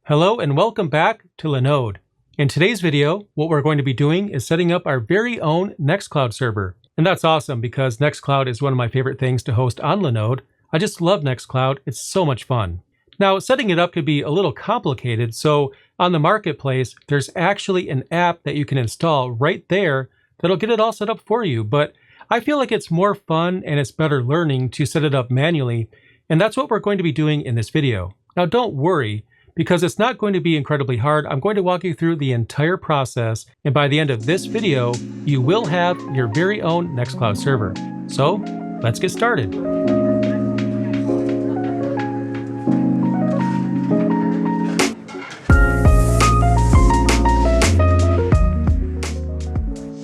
Hello and welcome back to Linode. In today's video, what we're going to be doing is setting up our very own NextCloud server. And that's awesome because NextCloud is one of my favorite things to host on Linode. I just love NextCloud, it's so much fun. Now, setting it up could be a little complicated, so on the marketplace, there's actually an app that you can install right there that'll get it all set up for you. But I feel like it's more fun and it's better learning to set it up manually, and that's what we're going to be doing in this video. Now, don't worry, because it's not going to be incredibly hard. I'm going to walk you through the entire process, and by the end of this video, you will have your very own NextCloud server. So, let's get started.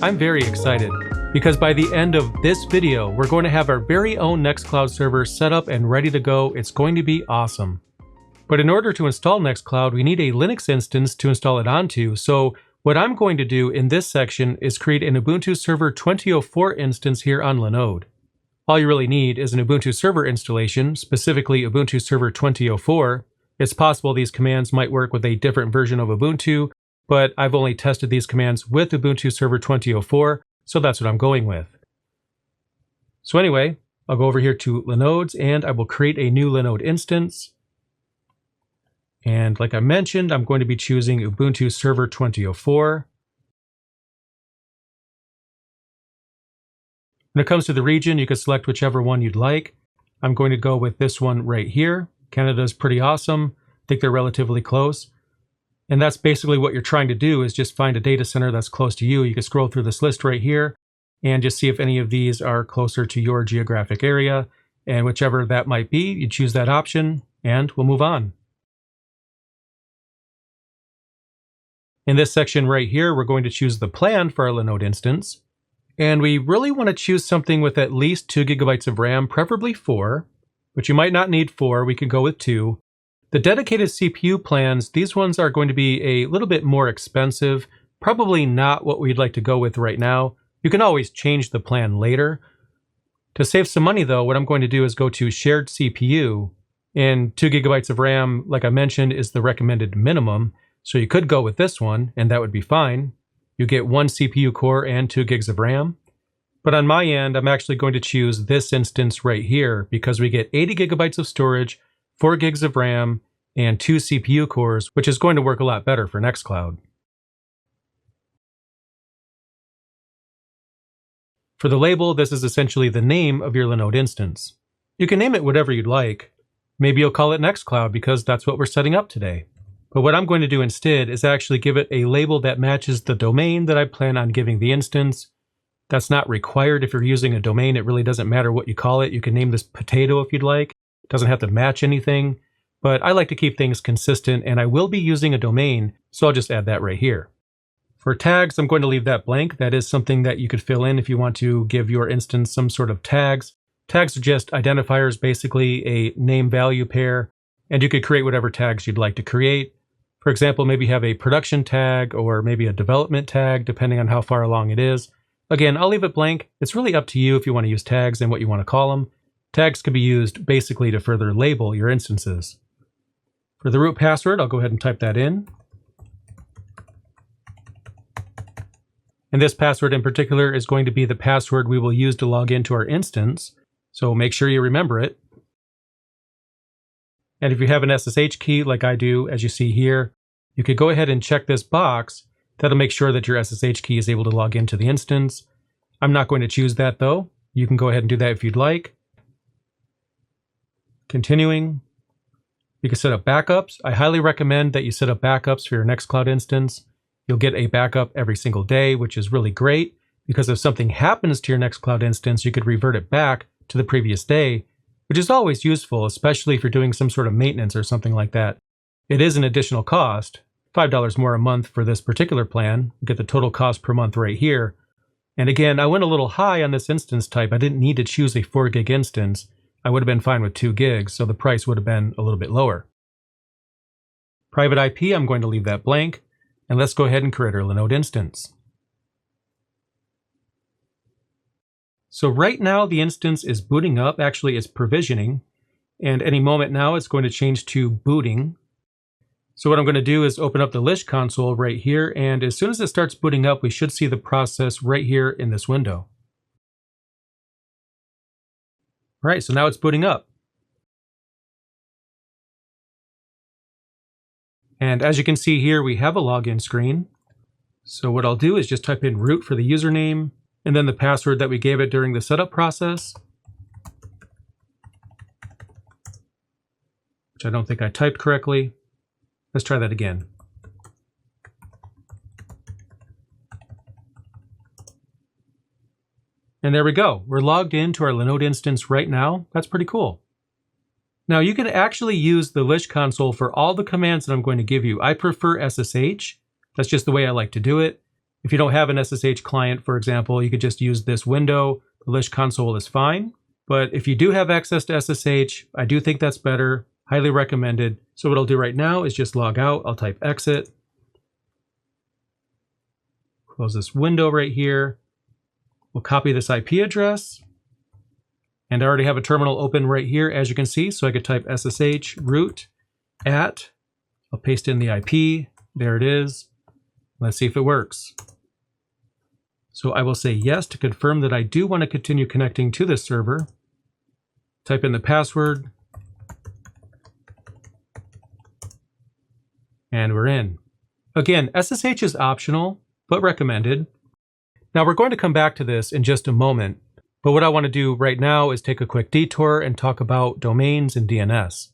I'm very excited, because by the end of this video, we're going to have our very own NextCloud server set up and ready to go. It's going to be awesome. But in order to install NextCloud, we need a Linux instance to install it onto. So what I'm going to do in this section is create an Ubuntu Server 2004 instance here on Linode. All you really need is an Ubuntu Server installation, specifically Ubuntu Server 2004. It's possible these commands might work with a different version of Ubuntu, but I've only tested these commands with Ubuntu Server 2004, so that's what I'm going with. So anyway, I'll go over here to Linodes and I will create a new Linode instance. And like I mentioned, I'm going to be choosing Ubuntu Server 2004. When it comes to the region, you can select whichever one you'd like. I'm going to go with this one right here. Canada's pretty awesome. I think they're relatively close. And that's basically what you're trying to do, is just find a data center that's close to you. You can scroll through this list right here and just see if any of these are closer to your geographic area. And whichever that might be, you choose that option and we'll move on. In this section right here, we're going to choose the plan for our Linode instance. And we really want to choose something with at least 2 GB of RAM, preferably 4, but you might not need 4, we could go with 2. The dedicated CPU plans, these ones are going to be a little bit more expensive, probably not what we'd like to go with right now. You can always change the plan later. To save some money though, what I'm going to do is go to shared CPU, and 2 GB of RAM, like I mentioned, is the recommended minimum. So you could go with this one, and that would be fine. You get 1 CPU core and 2 gigs of RAM. But on my end, I'm actually going to choose this instance right here because we get 80 GB of storage, 4 gigs of RAM, and 2 CPU cores, which is going to work a lot better for NextCloud. For the label, this is essentially the name of your Linode instance. You can name it whatever you'd like. Maybe you'll call it NextCloud because that's what we're setting up today. But what I'm going to do instead is actually give it a label that matches the domain that I plan on giving the instance. That's not required if you're using a domain. It really doesn't matter what you call it. You can name this potato if you'd like. It doesn't have to match anything. But I like to keep things consistent, and I will be using a domain, so I'll just add that right here. For tags, I'm going to leave that blank. That is something that you could fill in if you want to give your instance some sort of tags. Tags are just identifiers, basically a name-value pair, and you could create whatever tags you'd like to create. For example, maybe have a production tag or maybe a development tag, depending on how far along it is. Again, I'll leave it blank. It's really up to you if you want to use tags and what you want to call them. Tags can be used basically to further label your instances. For the root password, I'll go ahead and type that in. And this password in particular is going to be the password we will use to log into our instance. So make sure you remember it. And if you have an SSH key like I do, as you see here, you could go ahead and check this box. That'll make sure that your SSH key is able to log into the instance. I'm not going to choose that though. You can go ahead and do that if you'd like. Continuing. You can set up backups. I highly recommend that you set up backups for your NextCloud instance. You'll get a backup every single day, which is really great because if something happens to your NextCloud instance, you could revert it back to the previous day, which is always useful, especially if you're doing some sort of maintenance or something like that. It is an additional cost, $5 more a month for this particular plan. You get the total cost per month right here. And again, I went a little high on this instance type. I didn't need to choose a 4 gig instance. I would have been fine with 2 gigs, so the price would have been a little bit lower. Private IP, I'm going to leave that blank. And let's go ahead and create our Linode instance. So right now the instance is booting up, actually it's provisioning, and any moment now it's going to change to booting. So what I'm going to do is open up the Lish console right here, and as soon as it starts booting up, we should see the process right here in this window. All right, so now it's booting up. And as you can see here, we have a login screen. So what I'll do is just type in root for the username, and then the password that we gave it during the setup process, which I don't think I typed correctly. Let's try that again. And there we go. We're logged into our Linode instance right now. That's pretty cool. Now you can actually use the Lish console for all the commands that I'm going to give you. I prefer SSH. That's just the way I like to do it. If you don't have an SSH client, for example, you could just use this window. The Lish console is fine. But if you do have access to SSH, I do think that's better. Highly recommended. So what I'll do right now is just log out. I'll type exit. Close this window right here. We'll copy this IP address. And I already have a terminal open right here, as you can see. So I could type SSH root at. I'll paste in the IP. There it is. Let's see if it works. So I will say yes to confirm that I do want to continue connecting to this server. Type in the password. And we're in. Again, SSH is optional, but recommended. Now we're going to come back to this in just a moment, but what I want to do right now is take a quick detour and talk about domains and DNS.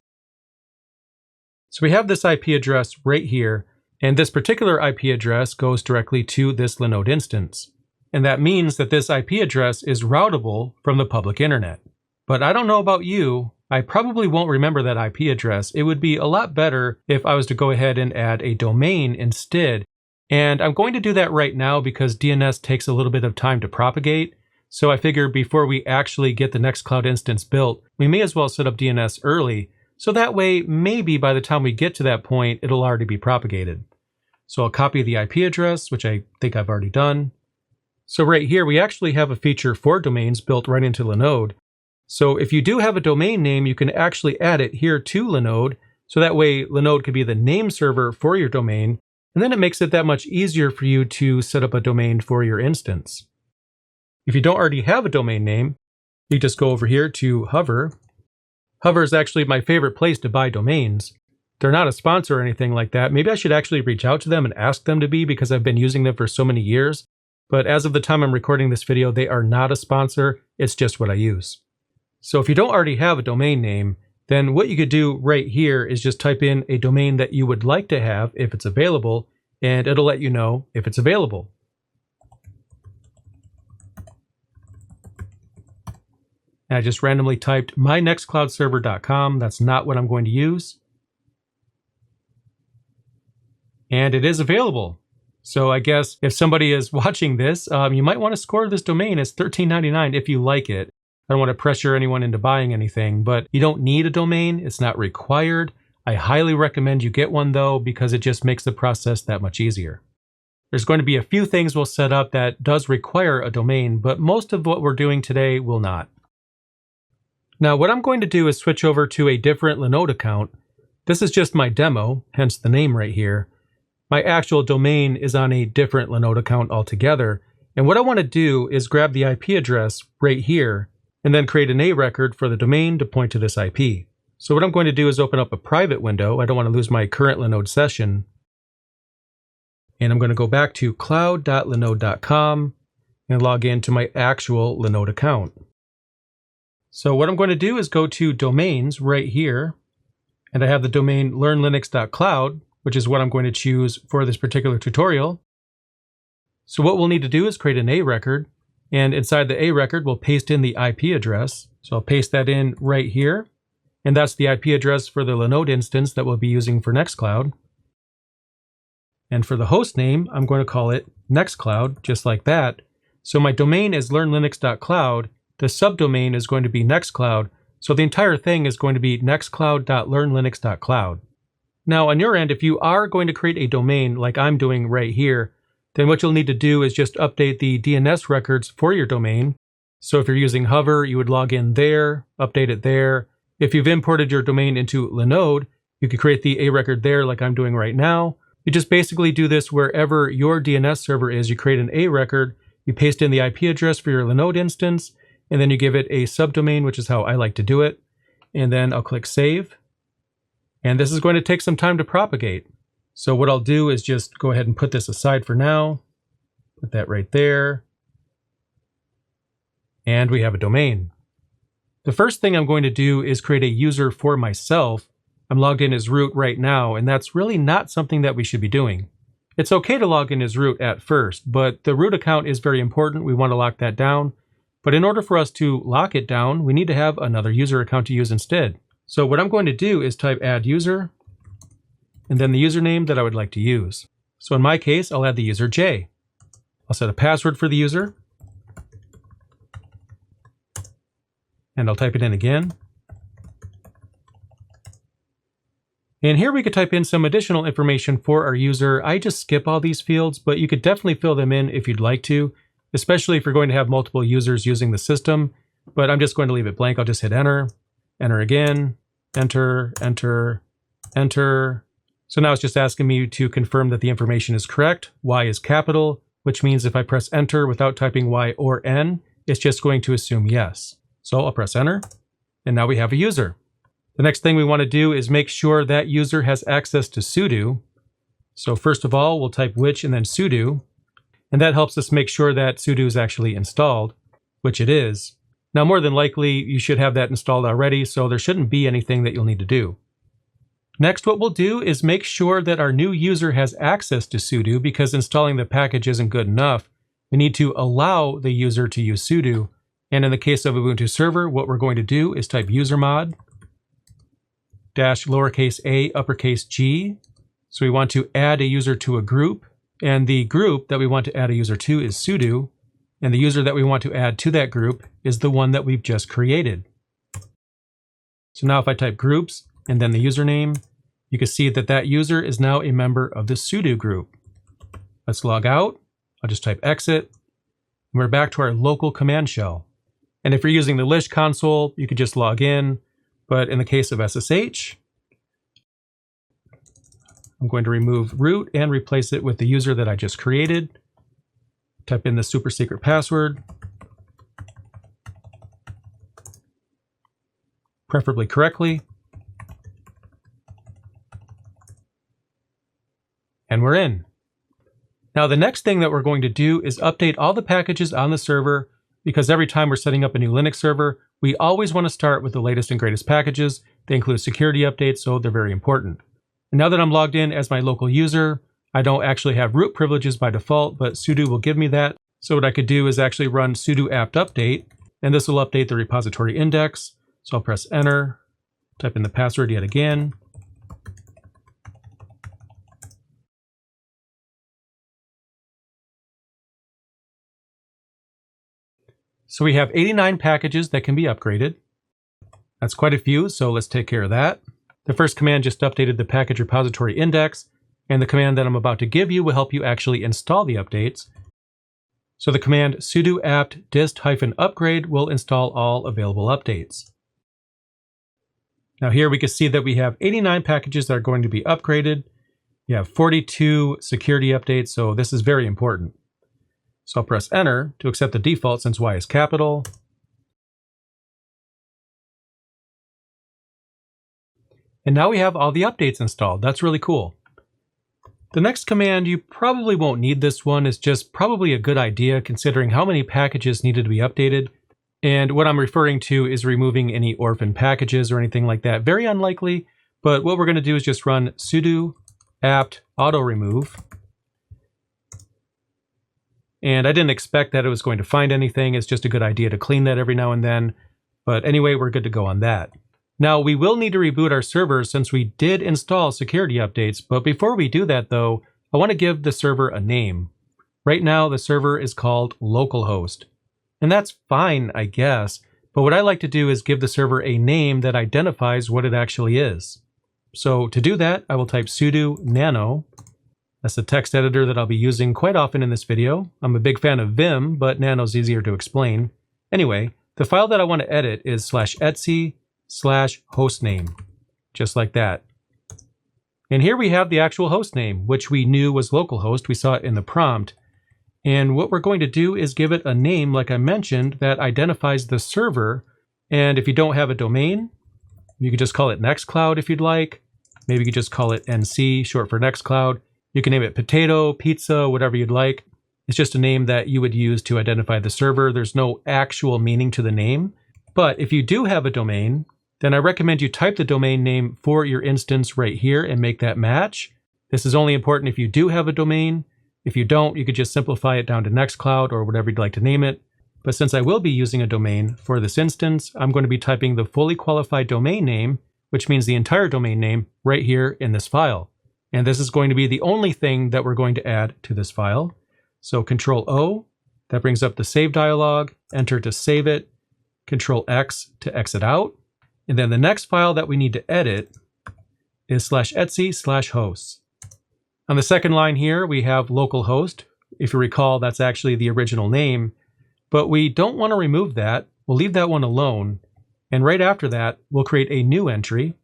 So we have this IP address right here, and this particular IP address goes directly to this Linode instance. And that means that this IP address is routable from the public internet. But I don't know about you, I probably won't remember that IP address. It would be a lot better if I was to go ahead and add a domain instead. And I'm going to do that right now because DNS takes a little bit of time to propagate. So I figure before we actually get the NextCloud instance built, we may as well set up DNS early. So that way, maybe by the time we get to that point, it'll already be propagated. So I'll copy the IP address, which I think I've already done. So right here, we actually have a feature for domains built right into Linode. So if you do have a domain name, you can actually add it here to Linode. So that way Linode could be the name server for your domain. And then it makes it that much easier for you to set up a domain for your instance. If you don't already have a domain name, you just go over here to Hover. Hover is actually my favorite place to buy domains. They're not a sponsor or anything like that. Maybe I should actually reach out to them and ask them to be because I've been using them for so many years. But as of the time I'm recording this video, they are not a sponsor. It's just what I use. So if you don't already have a domain name, then what you could do right here is just type in a domain that you would like to have if it's available, and it'll let you know if it's available. And I just randomly typed mynextcloudserver.com. That's not what I'm going to use. And it is available. So I guess if somebody is watching this, you might want to score this domain as $13.99 if you like it. I don't want to pressure anyone into buying anything, but you don't need a domain. It's not required. I highly recommend you get one though, because it just makes the process that much easier. There's going to be a few things we'll set up that does require a domain, but most of what we're doing today will not. Now, what I'm going to do is switch over to a different Linode account. This is just my demo, hence the name right here. My actual domain is on a different Linode account altogether. And what I want to do is grab the IP address right here and then create an A record for the domain to point to this IP. So what I'm going to do is open up a private window. I don't want to lose my current Linode session. And I'm going to go back to cloud.linode.com and log into my actual Linode account. So what I'm going to do is go to domains right here. And I have the domain learnlinux.cloud, which is what I'm going to choose for this particular tutorial. So what we'll need to do is create an A record. And inside the A record, we'll paste in the IP address. So I'll paste that in right here. And that's the IP address for the Linode instance that we'll be using for NextCloud. And for the host name, I'm going to call it NextCloud, just like that. So my domain is learnlinux.cloud. The subdomain is going to be NextCloud. So the entire thing is going to be nextcloud.learnlinux.cloud. Now on your end, if you are going to create a domain like I'm doing right here, then what you'll need to do is just update the DNS records for your domain. So if you're using Hover, you would log in there, update it there. If you've imported your domain into Linode, You could create the A record there like I'm doing right now. You just basically do this wherever your DNS server is. You create an A record, you paste in the IP address for your Linode instance, and then you give it a subdomain, which is how I like to do it. And then I'll click Save. And this is going to take some time to propagate. So what I'll do is just go ahead and put this aside for now. Put that right there. And we have a domain. The first thing I'm going to do is create a user for myself. I'm logged in as root right now, and that's really not something that we should be doing. It's okay to log in as root at first, but the root account is very important. We want to lock that down. But in order for us to lock it down, we need to have another user account to use instead. So what I'm going to do is type add user, and then the username that I would like to use. So in my case, I'll add the user J. I'll set a password for the user. And I'll type it in again. And here we could type in some additional information for our user. I just skip all these fields, but you could definitely fill them in if you'd like to, especially if you're going to have multiple users using the system. But I'm just going to leave it blank. I'll just hit enter, enter again, enter, enter, enter. So now it's just asking me to confirm that the information is correct. Y is capital, which means if I press enter without typing Y or N, it's just going to assume yes. So I'll press enter, and now we have a user. The next thing we want to do is make sure that user has access to sudo. So first of all, we'll type which and then sudo, and that helps us make sure that sudo is actually installed, which it is. Now, more than likely, you should have that installed already, so there shouldn't be anything that you'll need to do. Next, what we'll do is make sure that our new user has access to sudo, because installing the package isn't good enough. We need to allow the user to use sudo. And in the case of Ubuntu server, what we're going to do is type usermod dash lowercase a uppercase g. So we want to add a user to a group, and the group that we want to add a user to is sudo, and the user that we want to add to that group is the one that we've just created. So now if I type groups and then the username, you can see that that user is now a member of the sudo group. Let's log out. I'll just type exit, and we're back to our local command shell. And if you're using the Lish console, you could just log in. But in the case of SSH, I'm going to remove root and replace it with the user that I just created. Type in the super secret password, preferably correctly. And we're in. Now the next thing that we're going to do is update all the packages on the server, because every time we're setting up a new Linux server, we always want to start with the latest and greatest packages. They include security updates, so they're very important. And now that I'm logged in as my local user, I don't actually have root privileges by default, but sudo will give me that. So what I could do is actually run sudo apt update, and this will update the repository index. So I'll press enter, type in the password yet again. So we have 89 packages that can be upgraded. That's quite a few, so let's take care of that. The first command just updated the package repository index, and the command that I'm about to give you will help you actually install the updates. So the command sudo apt dist-upgrade will install all available updates. Now here we can see that we have 89 packages that are going to be upgraded. You have 42 security updates, so this is very important. So I'll press enter to accept the default since Y is capital. And now we have all the updates installed. That's really cool. The next command, you probably won't need this one. It's just probably a good idea considering how many packages needed to be updated. And what I'm referring to is removing any orphan packages or anything like that. Very unlikely, but what we're going to do is just run sudo apt auto remove. And I didn't expect that it was going to find anything. It's just a good idea to clean that every now and then. But anyway, we're good to go on that. Now, we will need to reboot our server since we did install security updates. But before we do that, though, I want to give the server a name. Right now, the server is called localhost. And that's fine, I guess. But what I like to do is give the server a name that identifies what it actually is. So to do that, I will type sudo nano. That's the text editor that I'll be using quite often in this video. I'm a big fan of Vim, but Nano's easier to explain. Anyway, the file that I want to edit is /etc/hostname, just like that. And here we have the actual host name, which we knew was localhost. We saw it in the prompt. And what we're going to do is give it a name, like I mentioned, that identifies the server. And if you don't have a domain, you could just call it NextCloud if you'd like. Maybe you could just call it NC, short for NextCloud. You can name it Potato, Pizza, whatever you'd like. It's just a name that you would use to identify the server. There's no actual meaning to the name. But if you do have a domain, then I recommend you type the domain name for your instance right here and make that match. This is only important if you do have a domain. If you don't, you could just simplify it down to NextCloud or whatever you'd like to name it. But since I will be using a domain for this instance, I'm going to be typing the fully qualified domain name, which means the entire domain name, right here in this file. And this is going to be the only thing that we're going to add to this file. So Control O, that brings up the save dialog, Enter to save it, Control X to exit out. And then the next file that we need to edit is /etc/hosts. On the second line here, we have localhost. If you recall, that's actually the original name, but we don't want to remove that. We'll leave that one alone. And right after that, we'll create a new entry.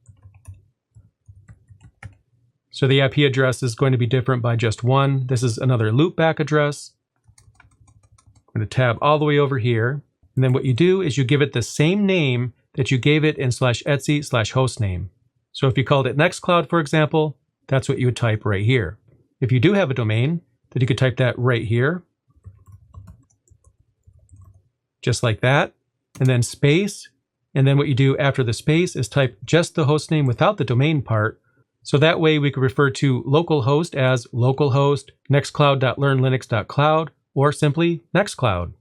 So the IP address is going to be different by just one. This is another loopback address. I'm going to tab all the way over here. And then what you do is you give it the same name that you gave it in /etc/hostname. So if you called it NextCloud, for example, that's what you would type right here. If you do have a domain, then you could type that right here. Just like that. And then space. And then what you do after the space is type just the host name without the domain part. So that way we could refer to localhost as localhost nextcloud.learnlinux.cloud or simply NextCloud.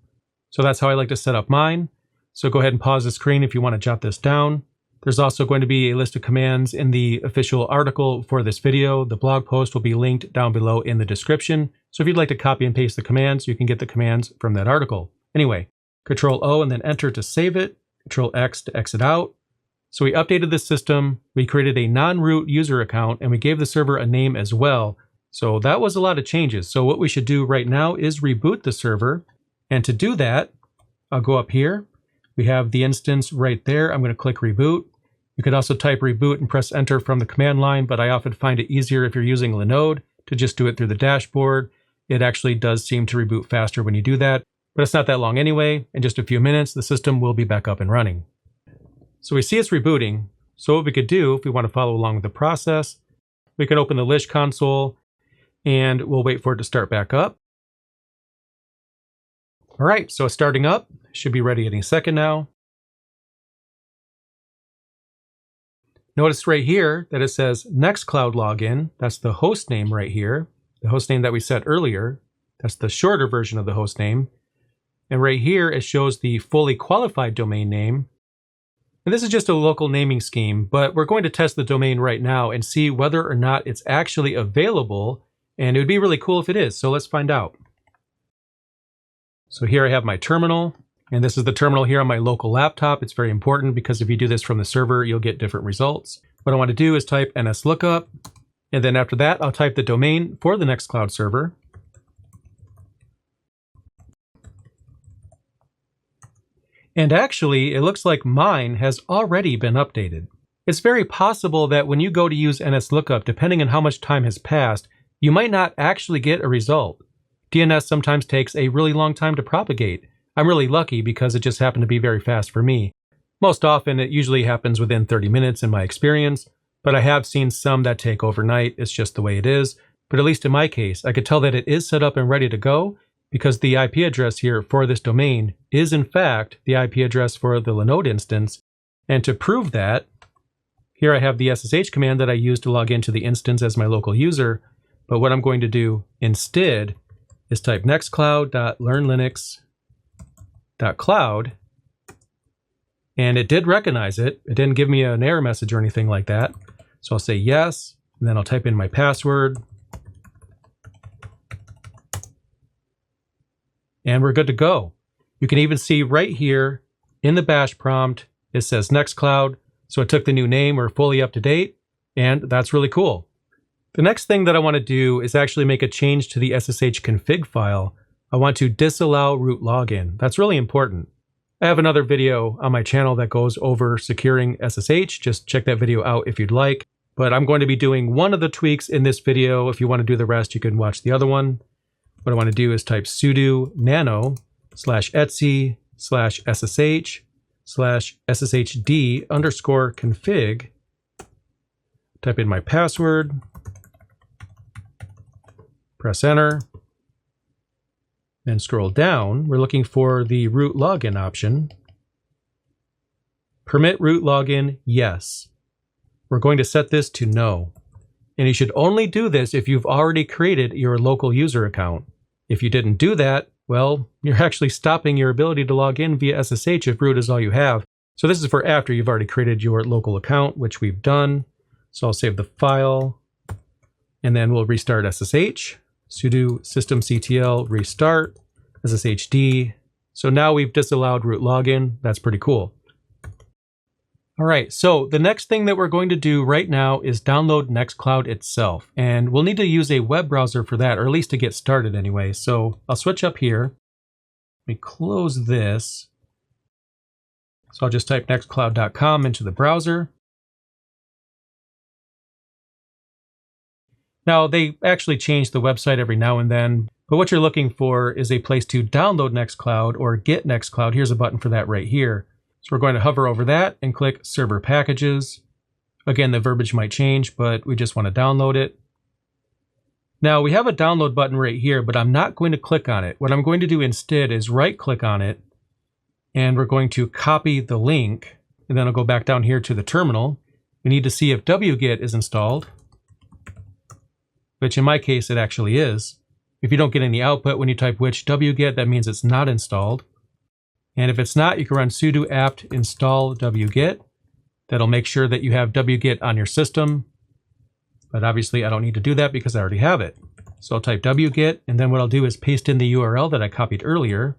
So that's how I like to set up mine. So go ahead and pause the screen if you want to jot this down. There's also going to be a list of commands in the official article for this video. The blog post will be linked down below in the description. So if you'd like to copy and paste the commands, you can get the commands from that article. Anyway, Control O and then Enter to save it, Control X to exit out. So we updated the system, we created a non-root user account, and we gave the server a name as well. So that was a lot of changes. So what we should do right now is reboot the server. And to do that, I'll go up here. We have the instance right there. I'm going to click reboot. You could also type reboot and press enter from the command line, but I often find it easier if you're using Linode to just do it through the dashboard. It actually does seem to reboot faster when you do that, but it's not that long anyway. In just a few minutes, the system will be back up and running. So we see it's rebooting. So what we could do, if we want to follow along with the process, we can open the Lish console and we'll wait for it to start back up. All right, so it's starting up. Should be ready any second now. Notice right here that it says NextCloud login. That's the host name right here. The host name that we set earlier. That's the shorter version of the host name. And right here, it shows the fully qualified domain name. And this is just a local naming scheme, but we're going to test the domain right now and see whether or not it's actually available. And it would be really cool if it is. So let's find out. So here I have my terminal, and this is the terminal here on my local laptop. It's very important because if you do this from the server, you'll get different results. What I want to do is type nslookup, and then after that, I'll type the domain for the NextCloud server. And actually, it looks like mine has already been updated. It's very possible that when you go to use nslookup, depending on how much time has passed, you might not actually get a result. DNS sometimes takes a really long time to propagate. I'm really lucky because it just happened to be very fast for me. Most often, it usually happens within 30 minutes in my experience, but I have seen some that take overnight. It's just the way it is. But at least in my case, I could tell that it is set up and ready to go because the IP address here for this domain is in fact the IP address for the Linode instance. And to prove that, here I have the SSH command that I use to log into the instance as my local user. But what I'm going to do instead is type nextcloud.learnlinux.cloud, and it did recognize it. It didn't give me an error message or anything like that. So I'll say yes, and then I'll type in my password. And we're good to go. You can even see right here in the bash prompt, it says NextCloud. So it took the new name, we're fully up to date, and that's really cool. The next thing that I want to do is actually make a change to the SSH config file. I want to disallow root login. That's really important. I have another video on my channel that goes over securing SSH. Just check that video out if you'd like. but I'm going to be doing one of the tweaks in this video. If you want to do the rest, you can watch the other one. What I want to do is type sudo nano /etc/sshd/sshd_config. Type in my password, press enter, then scroll down. We're looking for the root login option. Permit root login, yes. We're going to set this to no. And you should only do this if you've already created your local user account. If you didn't do that, well, you're actually stopping your ability to log in via SSH if root is all you have. So this is for after you've already created your local account, which we've done. So I'll save the file, and then we'll restart SSH. Sudo systemctl restart sshd. So now we've disallowed root login. That's pretty cool. All right, so the next thing that we're going to do right now is download NextCloud itself. And we'll need to use a web browser for that, or at least to get started anyway. So I'll switch up here. Let me close this. So I'll just type nextcloud.com into the browser. Now, they actually change the website every now and then, but what you're looking for is a place to download NextCloud or get NextCloud. Here's a button for that right here. So we're going to hover over that and click Server Packages. Again, the verbiage might change, but we just want to download it. Now, we have a download button right here, but I'm not going to click on it. What I'm going to do instead is right-click on it, and we're going to copy the link, and then I'll go back down here to the terminal. We need to see if wget is installed, which in my case, it actually is. If you don't get any output when you type which wget, that means it's not installed. And if it's not, you can run sudo apt install wget. That'll make sure that you have wget on your system. But obviously, I don't need to do that because I already have it. So I'll type wget, and then what I'll do is paste in the URL that I copied earlier.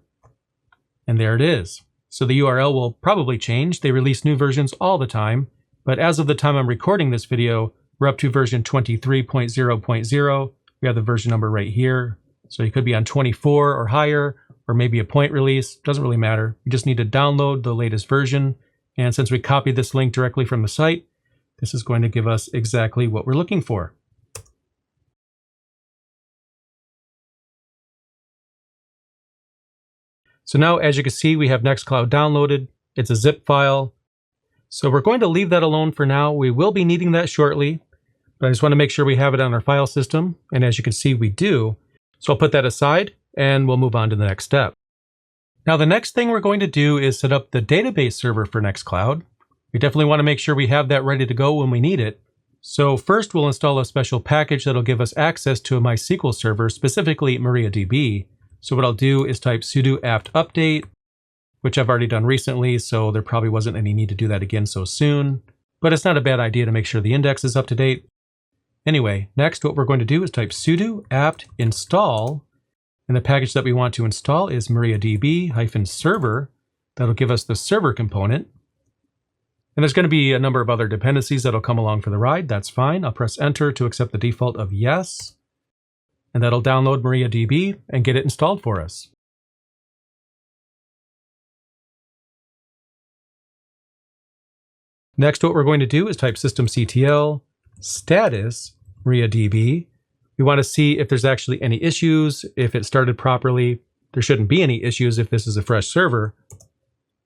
And there it is. So the URL will probably change. They release new versions all the time. But as of the time I'm recording this video, we're up to version 23.0.0. We have the version number right here. So you could be on 24 or higher, or maybe a point release. Doesn't really matter. You just need to download the latest version. And since we copied this link directly from the site, this is going to give us exactly what we're looking for. So now, as you can see, we have NextCloud downloaded. It's a zip file. So we're going to leave that alone for now. We will be needing that shortly. But I just want to make sure we have it on our file system. And as you can see, we do. So I'll put that aside and we'll move on to the next step. Now, the next thing we're going to do is set up the database server for NextCloud. We definitely want to make sure we have that ready to go when we need it. So first, we'll install a special package that'll give us access to a MySQL server, specifically MariaDB. So what I'll do is type sudo apt update, which I've already done recently, so there probably wasn't any need to do that again so soon. But it's not a bad idea to make sure the index is up to date. Anyway, next what we're going to do is type sudo apt install, and the package that we want to install is MariaDB-server. That'll give us the server component. And there's going to be a number of other dependencies that'll come along for the ride. That's fine. I'll press enter to accept the default of yes. And that'll download MariaDB and get it installed for us. Next, what we're going to do is type systemctl status MariaDB. We want to see if there's actually any issues, if it started properly. There shouldn't be any issues if this is a fresh server.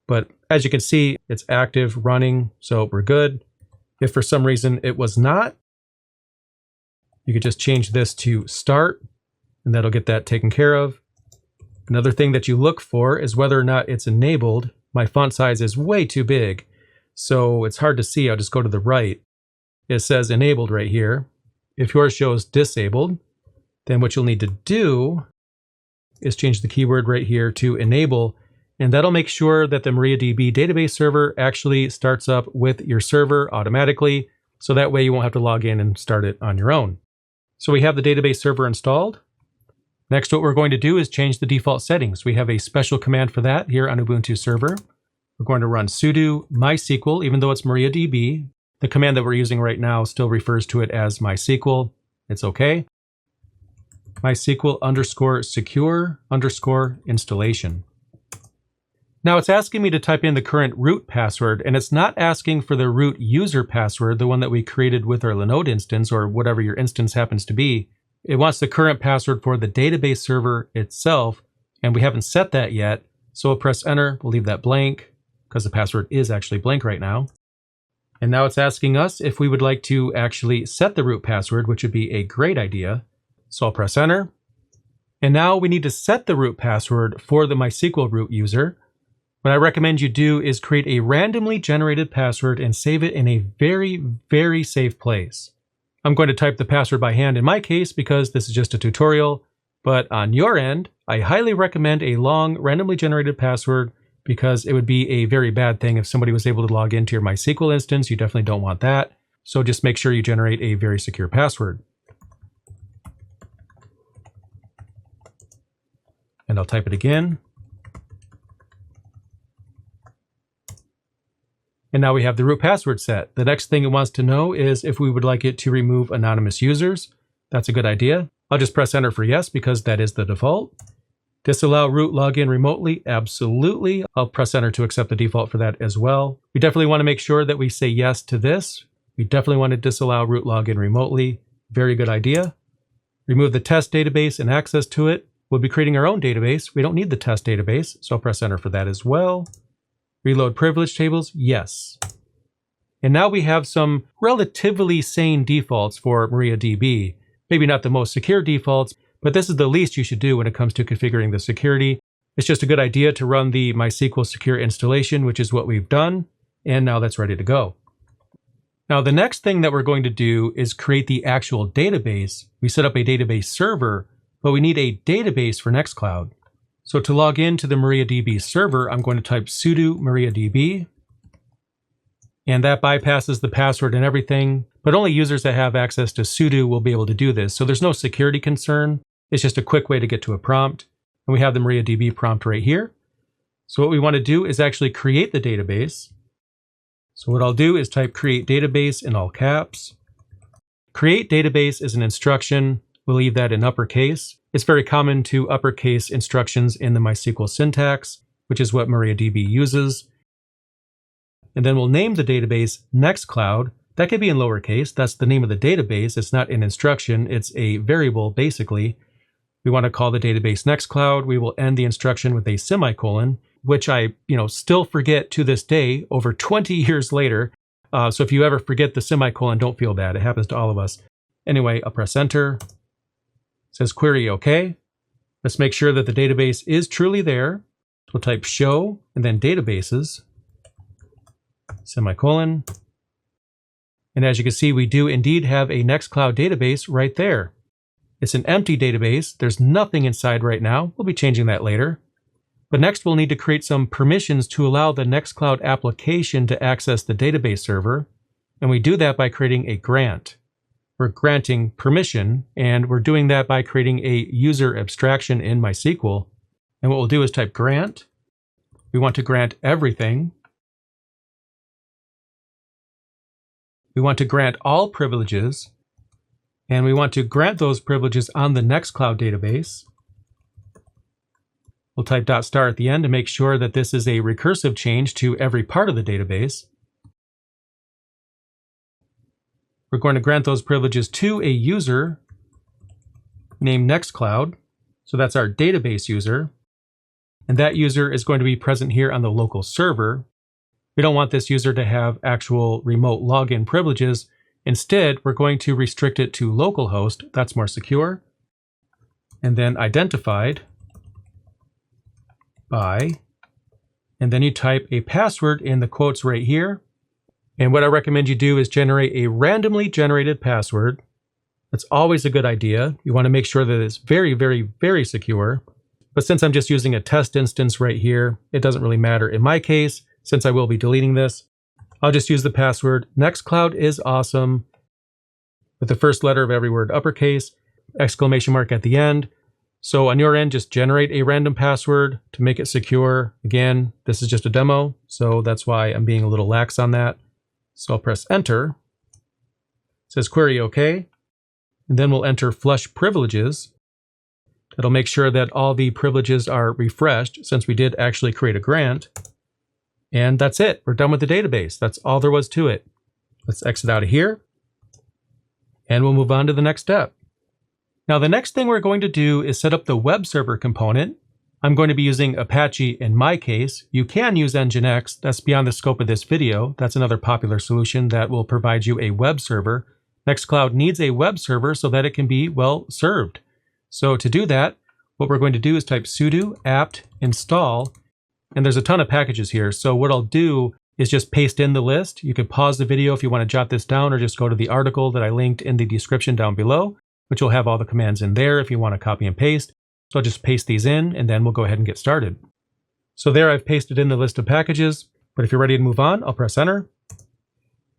But as you can see, it's active, running, so we're good. If for some reason it was not, you could just change this to start, and that'll get that taken care of. Another thing that you look for is whether or not it's enabled. My font size is way too big, so it's hard to see. I'll just go to the right. It says enabled right here. If yours shows disabled, then what you'll need to do is change the keyword right here to enable, and that'll make sure that the MariaDB database server actually starts up with your server automatically, so that way you won't have to log in and start it on your own. So we have the database server installed. Next, what we're going to do is change the default settings. We have a special command for that here on Ubuntu server. We're going to run sudo MySQL, even though it's MariaDB. The command that we're using right now still refers to it as MySQL. It's okay. MySQL _secure_installation. Now it's asking me to type in the current root password, and it's not asking for the root user password, the one that we created with our Linode instance or whatever your instance happens to be. It wants the current password for the database server itself, and we haven't set that yet. So we'll press enter, we'll leave that blank because the password is actually blank right now. And now it's asking us if we would like to actually set the root password, which would be a great idea. So I'll press enter. And now we need to set the root password for the MySQL root user. What I recommend you do is create a randomly generated password and save it in a very, very safe place. I'm going to type the password by hand in my case because this is just a tutorial, but on your end, I highly recommend a long randomly generated password because it would be a very bad thing if somebody was able to log into your MySQL instance. You definitely don't want that. So just make sure you generate a very secure password. And I'll type it again. And now we have the root password set. The next thing it wants to know is if we would like it to remove anonymous users. That's a good idea. I'll just press enter for yes because that is the default. Disallow root login remotely, absolutely. I'll press enter to accept the default for that as well. We definitely want to make sure that we say yes to this. We definitely want to disallow root login remotely. Very good idea. Remove the test database and access to it. We'll be creating our own database. We don't need the test database, so I'll press enter for that as well. Reload privilege tables, yes. And now we have some relatively sane defaults for MariaDB. Maybe not the most secure defaults, but this is the least you should do when it comes to configuring the security. It's just a good idea to run the MySQL secure installation, which is what we've done. And now that's ready to go. Now the next thing that we're going to do is create the actual database. We set up a database server, but we need a database for NextCloud. So to log into the MariaDB server, I'm going to type sudo MariaDB. And that bypasses the password and everything, but only users that have access to sudo will be able to do this. So there's no security concern. It's just a quick way to get to a prompt. And we have the MariaDB prompt right here. So what we want to do is actually create the database. So what I'll do is type create database in all caps. Create database is an instruction. We'll leave that in uppercase. It's very common to uppercase instructions in the MySQL syntax, which is what MariaDB uses. And then we'll name the database NextCloud. That could be in lowercase. That's the name of the database. It's not an instruction. It's a variable, basically. We want to call the database NextCloud. We will end the instruction with a semicolon, which I still forget to this day, over 20 years later. So if you ever forget the semicolon, don't feel bad. It happens to all of us. Anyway, I'll press enter. It says query OK. Let's make sure that the database is truly there. We'll type show and then databases, semicolon. And as you can see, we do indeed have a NextCloud database right there. It's an empty database. There's nothing inside right now. We'll be changing that later. But next we'll need to create some permissions to allow the NextCloud application to access the database server. And we do that by creating a grant. We're granting permission, and we're doing that by creating a user abstraction in MySQL. And what we'll do is type grant. We want to grant everything. We want to grant all privileges, and we want to grant those privileges on the NextCloud database. We'll type .star at the end to make sure that this is a recursive change to every part of the database. We're going to grant those privileges to a user named NextCloud. So that's our database user. And that user is going to be present here on the local server. We don't want this user to have actual remote login privileges. Instead, we're going to restrict it to localhost. That's more secure. And then identified by, and then you type a password in the quotes right here. And what I recommend you do is generate a randomly generated password. That's always a good idea. You want to make sure that it's very, very, very secure. But since I'm just using a test instance right here, it doesn't really matter in my case, since I will be deleting this. I'll just use the password NextCloud is awesome with the first letter of every word uppercase, exclamation mark at the end. So on your end, just generate a random password to make it secure. Again, this is just a demo, so that's why I'm being a little lax on that. So I'll press enter. It says query OK. And then we'll enter flush privileges. It'll make sure that all the privileges are refreshed since we did actually create a grant. And that's it. We're done with the database. That's all there was to it. Let's exit out of here. And we'll move on to the next step. Now, the next thing we're going to do is set up the web server component. I'm going to be using Apache in my case. You can use Nginx. That's beyond the scope of this video. That's another popular solution that will provide you a web server. NextCloud needs a web server so that it can be well served. So to do that, what we're going to do is type sudo apt install. And there's a ton of packages here. So what I'll do is just paste in the list. You can pause the video if you want to jot this down, or just go to the article that I linked in the description down below, which will have all the commands in there if you want to copy and paste. So I'll just paste these in, and then we'll go ahead and get started. So there I've pasted in the list of packages, but if you're ready to move on, I'll press enter.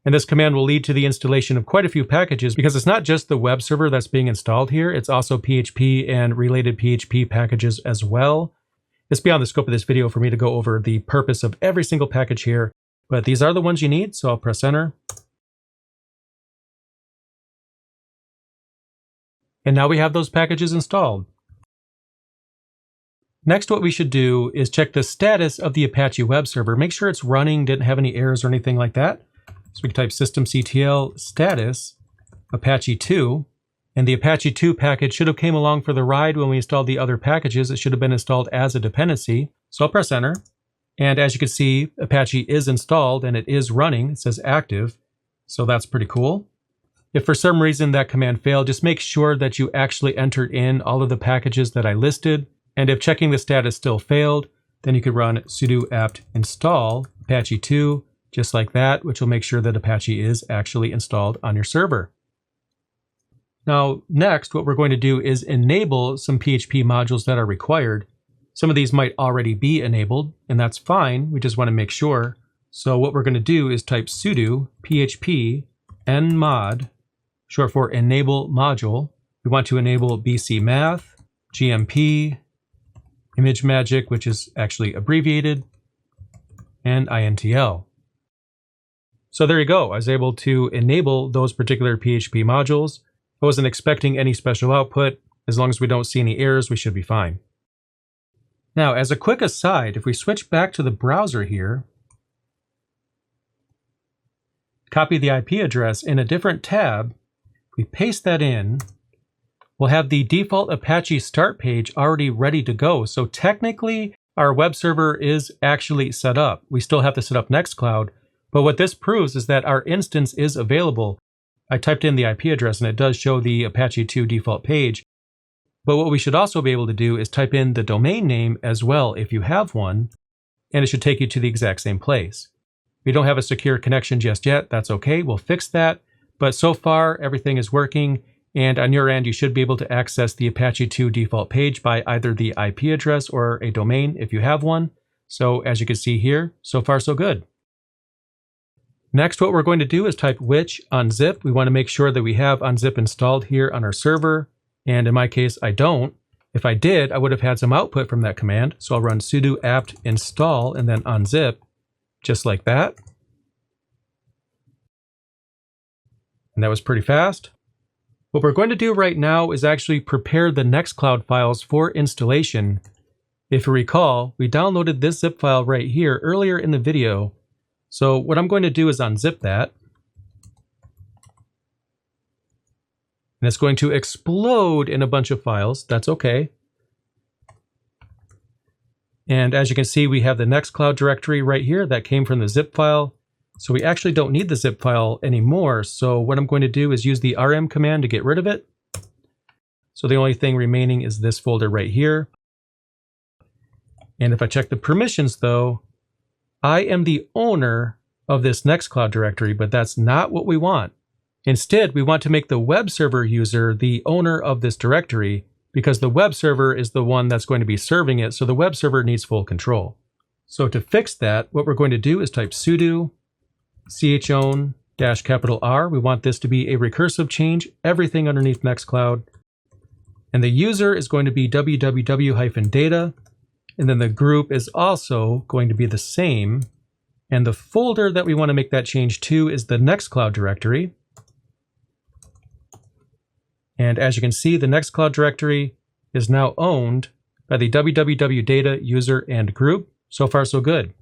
And this command will lead to the installation of quite a few packages, because it's not just the web server that's being installed here, it's also PHP and related PHP packages as well. It's beyond the scope of this video for me to go over the purpose of every single package here, but these are the ones you need, so I'll press enter. And now we have those packages installed. Next, what we should do is check the status of the Apache web server. Make sure it's running, didn't have any errors or anything like that. So we can type systemctl status Apache 2. And the Apache 2 package should have came along for the ride when we installed the other packages. It should have been installed as a dependency. So I'll press enter. And as you can see, Apache is installed and it is running. It says active. So that's pretty cool. If for some reason that command failed, just make sure that you actually entered in all of the packages that I listed. And if checking the status still failed, then you could run sudo apt install Apache 2, just like that, which will make sure that Apache is actually installed on your server. Now, next, what we're going to do is enable some PHP modules that are required. Some of these might already be enabled, and that's fine. We just want to make sure. So what we're going to do is type sudo php nmod, short for enable module. We want to enable bcmath, gmp, ImageMagick, which is actually abbreviated, and intl. So there you go. I was able to enable those particular PHP modules. I wasn't expecting any special output. As long as we don't see any errors, we should be fine. Now, as a quick aside, if we switch back to the browser here, copy the IP address in a different tab, we paste that in, we'll have the default Apache start page already ready to go. So technically, our web server is actually set up. We still have to set up NextCloud, but what this proves is that our instance is available. I typed in the IP address and it does show the Apache 2 default page. But what we should also be able to do is type in the domain name as well if you have one, and it should take you to the exact same place. We don't have a secure connection just yet. That's okay. We'll fix that. But so far, everything is working. And on your end, you should be able to access the Apache 2 default page by either the IP address or a domain if you have one. So as you can see here, so far so good. Next, what we're going to do is type which unzip. We want to make sure that we have unzip installed here on our server. And in my case, I don't. If I did, I would have had some output from that command. So I'll run sudo apt install and then unzip, just like that. And that was pretty fast. What we're going to do right now is actually prepare the NextCloud files for installation. If you recall, we downloaded this zip file right here earlier in the video. So what I'm going to do is unzip that. And it's going to explode in a bunch of files. That's okay. And as you can see, we have the NextCloud directory right here that came from the zip file. So we actually don't need the zip file anymore. So what I'm going to do is use the rm command to get rid of it. So the only thing remaining is this folder right here. And if I check the permissions though, I am the owner of this NextCloud directory, but that's not what we want. Instead, we want to make the web server user the owner of this directory because the web server is the one that's going to be serving it. So the web server needs full control. So to fix that, what we're going to do is type sudo chown-R. We want this to be a recursive change, everything underneath NextCloud. And the user is going to be www-data. And then the group is also going to be the same. And the folder that we want to make that change to is the NextCloud directory. And as you can see, the NextCloud directory is now owned by the www data user and group. So far, so good.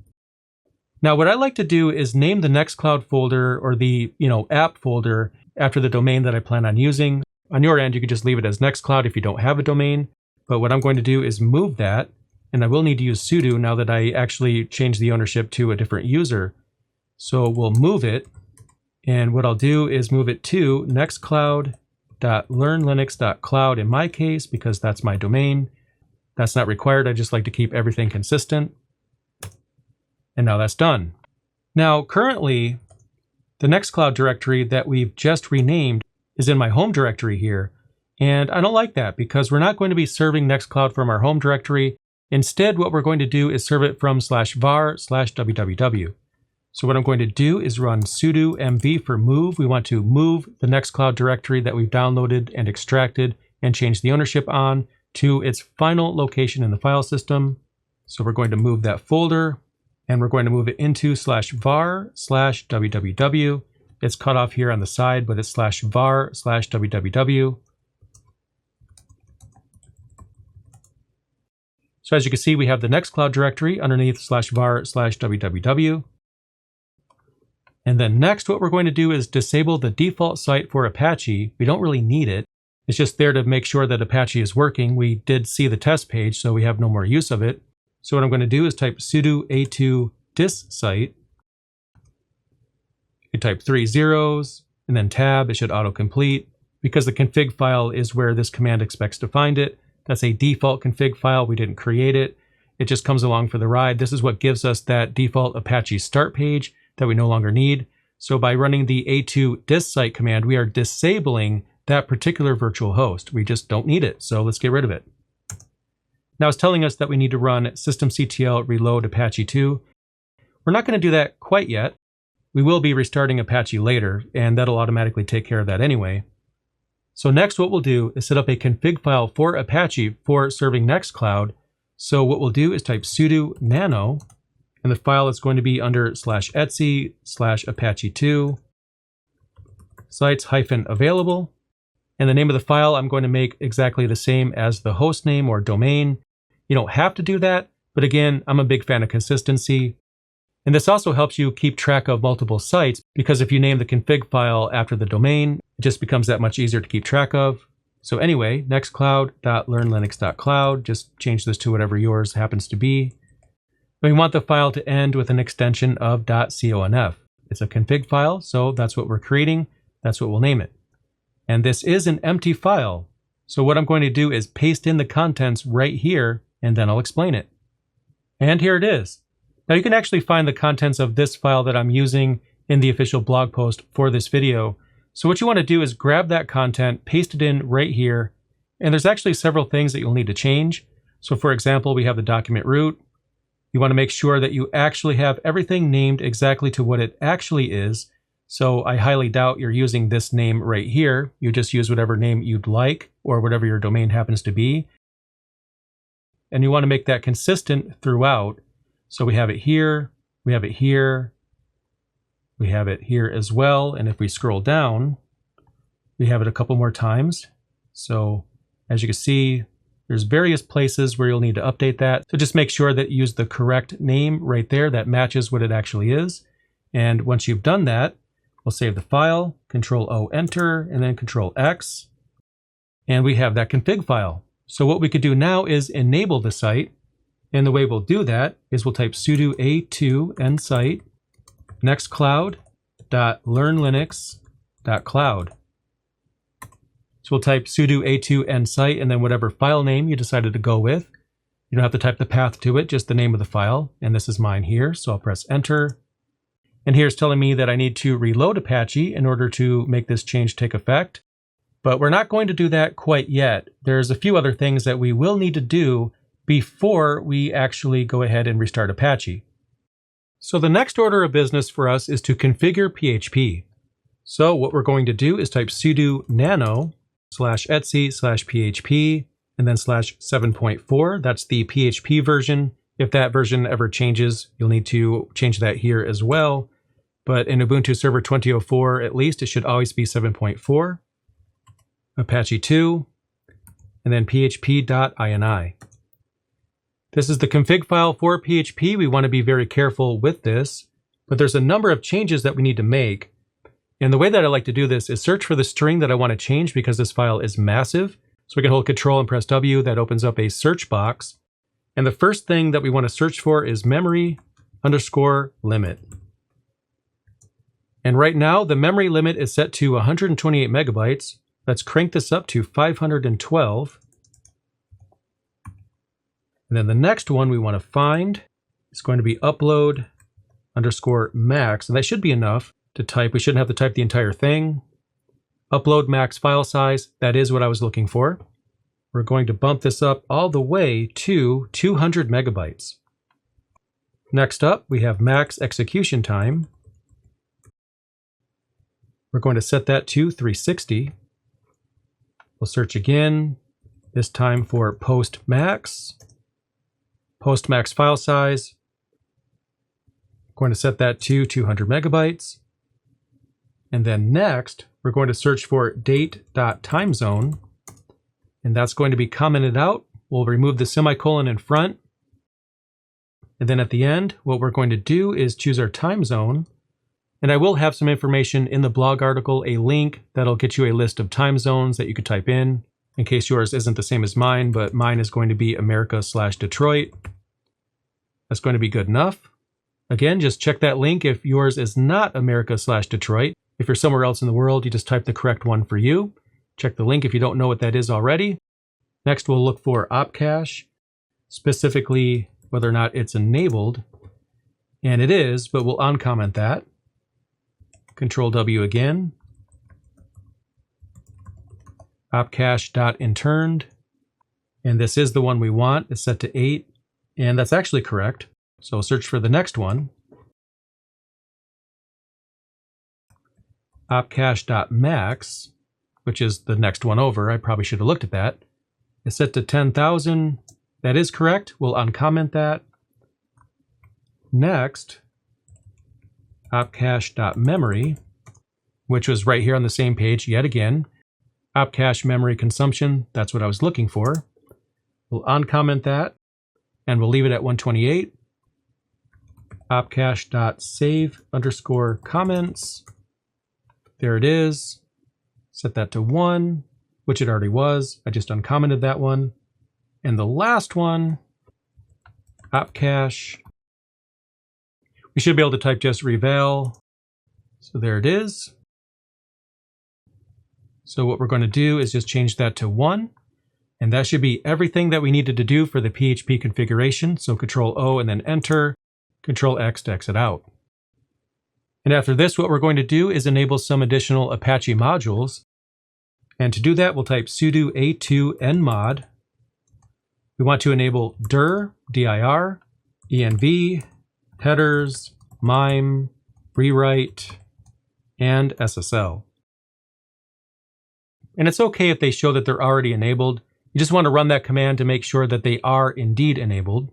Now, what I like to do is name the NextCloud folder or the app folder after the domain that I plan on using. On your end, you can just leave it as NextCloud if you don't have a domain. But what I'm going to do is move that, and I will need to use sudo now that I actually changed the ownership to a different user. So we'll move it, and what I'll do is move it to nextcloud.learnlinux.cloud in my case, because that's my domain. That's not required. I just like to keep everything consistent. And now that's done. Now, currently, the NextCloud directory that we've just renamed is in my home directory here. And I don't like that because we're not going to be serving NextCloud from our home directory. Instead, what we're going to do is serve it from /var/www. So what I'm going to do is run sudo mv for move. We want to move the NextCloud directory that we've downloaded and extracted and change the ownership on to its final location in the file system. So we're going to move that folder, and we're going to move it into /var/www. It's cut off here on the side, but it's /var/www. So as you can see, we have the NextCloud directory underneath /var/www. And then next, what we're going to do is disable the default site for Apache. We don't really need it. It's just there to make sure that Apache is working. We did see the test page, so we have no more use of it. So what I'm going to do is type sudo a2 dis site. You type 3 zeros and then tab. It should autocomplete because the config file is where this command expects to find it. That's a default config file. We didn't create it. It just comes along for the ride. This is what gives us that default Apache start page that we no longer need. So by running the a2 dis site command, we are disabling that particular virtual host. We just don't need it. So let's get rid of it. Now it's telling us that we need to run systemctl reload Apache 2. We're not going to do that quite yet. We will be restarting Apache later, and that'll automatically take care of that anyway. So next what we'll do is set up a config file for Apache for serving NextCloud. So what we'll do is type sudo nano, and the file is going to be under /etc/apache2 sites-available. And the name of the file I'm going to make exactly the same as the host name or domain. You don't have to do that, but again, I'm a big fan of consistency. And this also helps you keep track of multiple sites, because if you name the config file after the domain, it just becomes that much easier to keep track of. So anyway, nextcloud.learnlinux.cloud, just change this to whatever yours happens to be. And we want the file to end with an extension of .conf. It's a config file, so that's what we're creating. That's what we'll name it. And this is an empty file. So what I'm going to do is paste in the contents right here, and then I'll explain it. And here it is. Now you can actually find the contents of this file that I'm using in the official blog post for this video. So what you want to do is grab that content, paste it in right here, and there's actually several things that you'll need to change. So for example, we have the document root. You want to make sure that you actually have everything named exactly to what it actually is. So I highly doubt you're using this name right here. You just use whatever name you'd like or whatever your domain happens to be. And you want to make that consistent throughout. So we have it here, we have it here, we have it here as well. And if we scroll down, we have it a couple more times. So as you can see, there's various places where you'll need to update that. So just make sure that you use the correct name right there that matches what it actually is. And once you've done that, we'll save the file, Control-O, Enter, and then Control-X. And we have that config file. So what we could do now is enable the site. And the way we'll do that is we'll type sudo a2 nsite nextcloud.learnlinux.cloud. So we'll type sudo a2 nsite and then whatever file name you decided to go with. You don't have to type the path to it, just the name of the file. And this is mine here, so I'll press Enter. And here's telling me that I need to reload Apache in order to make this change take effect. But we're not going to do that quite yet. There's a few other things that we will need to do before we actually go ahead and restart Apache. So the next order of business for us is to configure PHP. So what we're going to do is type sudo nano /etc/php and then /7.4. That's the PHP version. If that version ever changes, you'll need to change that here as well. But in Ubuntu Server 2004, at least, it should always be 7.4. Apache 2. and then php.ini. This is the config file for PHP. We want to be very careful with this, but there's a number of changes that we need to make. And the way that I like to do this is search for the string that I want to change because this file is massive. So we can hold Control and press W. That opens up a search box. And the first thing that we want to search for is memory_limit. And right now, the memory limit is set to 128 megabytes. Let's crank this up to 512. And then the next one we want to find is going to be upload_max. And that should be enough to type. We shouldn't have to type the entire thing. Upload max file size. That is what I was looking for. We're going to bump this up all the way to 200 megabytes. Next up, we have max execution time. We're going to set that to 360. We'll search again, this time for post max file size. We're going to set that to 200 megabytes. And then next, we're going to search for date.timezone, and that's going to be commented out. We'll remove the semicolon in front. And then at the end, what we're going to do is choose our time zone. And I will have some information in the blog article, a link that'll get you a list of time zones that you could type in case yours isn't the same as mine, but mine is going to be America/Detroit. That's going to be good enough. Again, just check that link if yours is not America/Detroit. If you're somewhere else in the world, you just type the correct one for you. Check the link if you don't know what that is already. Next, we'll look for opcache, specifically whether or not it's enabled. And it is, but we'll uncomment that. Control W again. Opcache.interned. And this is the one we want. It's set to 8. And that's actually correct. So we'll search for the next one. Opcache.max, which is the next one over. I probably should have looked at that. It's set to 10,000. That is correct. We'll uncomment that. Next, opcache.memory, which was right here on the same page yet again. Opcache memory consumption, that's what I was looking for. We'll uncomment that, and we'll leave it at 128. Opcache.save_comments. There it is. Set that to 1, which it already was. I just uncommented that one. And the last one, opcache. We should be able to type just reval. So there it is. So what we're going to do is just change that to 1. And that should be everything that we needed to do for the PHP configuration. So Control O and then Enter, Control X to exit out. And after this, what we're going to do is enable some additional Apache modules. And to do that, we'll type sudo a2 nmod. We want to enable dir, dir, env, headers, mime, rewrite, and SSL. And it's okay if they show that they're already enabled. You just want to run that command to make sure that they are indeed enabled.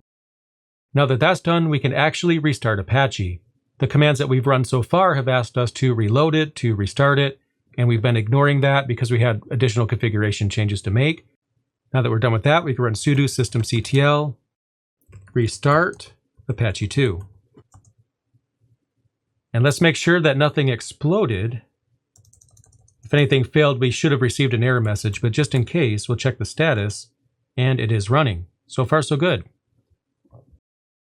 Now that that's done, we can actually restart Apache. The commands that we've run so far have asked us to reload it, to restart it, and we've been ignoring that because we had additional configuration changes to make. Now that we're done with that, we can run sudo systemctl restart Apache 2. And let's make sure that nothing exploded. If anything failed, we should have received an error message, but just in case, we'll check the status, and it is running. So far, so good.